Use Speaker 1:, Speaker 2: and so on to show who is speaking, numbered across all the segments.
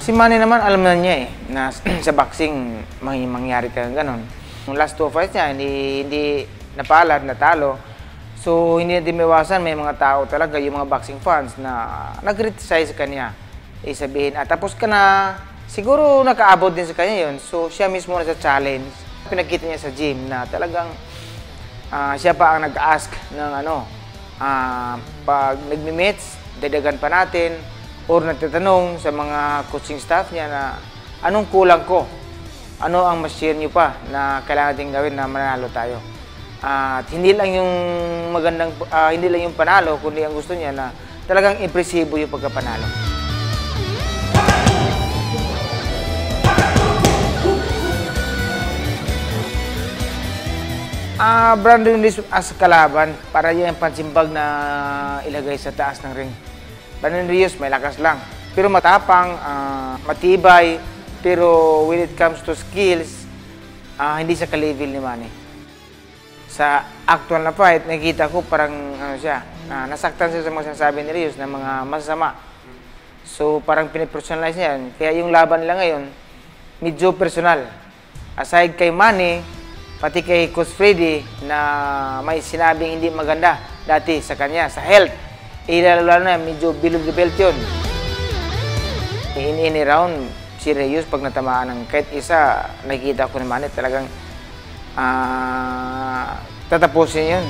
Speaker 1: Si Manny naman, alam na niya na sa boxing, mangyari ka ganon. Yung last 2 fights niya, hindi napalad, natalo. So, hindi natin maiwasan, may mga tao talaga, yung mga boxing fans na nag-criticize sa kanya. Sabihin, tapos ka na, siguro nakaabot din sa kanya yun. So, siya mismo na sa challenge. Pinakita niya sa gym na talagang siya pa ang nag-ask ng pag nagmi-meets, dadagan pa natin, or nagtatanong sa mga coaching staff niya na anong kulang ko? Ano ang mas-share niyo pa na kailangan natin gawin na manalo tayo? At hindi lang yung hindi lang yung panalo, kundi ang gusto niya na talagang impresibo yung pagkapanalo. Brandon Rios as kalaban, para yan ang pansimbag na ilagay sa taas ng ring. Brandon Rios may lakas lang, pero matapang, matibay, pero when it comes to skills, hindi sa ka-level ni Manny. Sa actual na fight, nakikita ko parang nasaktan siya sa mga sinasabi ni Rios na mga masama. So parang pinipersonalize niya yan. Kaya yung laban nila ngayon, medyo personal. Aside kay Manny, pati kay Coach Freddy na may sinabing hindi maganda dati sa kanya, sa health. Lalo na, medyo below the belt yun. In any round, si Rios pag natamaan ng kahit isa, nakikita ko naman talagang tatapusin yun.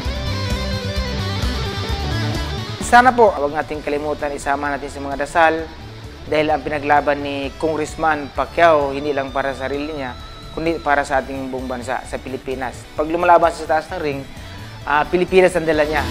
Speaker 1: Sana po, huwag nating kalimutan, isama natin sa mga dasal dahil ang pinaglaban ni Congressman Pacquiao hindi lang para sa sarili niya, kundi para sa ating buong bansa, sa Pilipinas. Pag lumalaban sa taas ng ring, Pilipinas ang dala niya.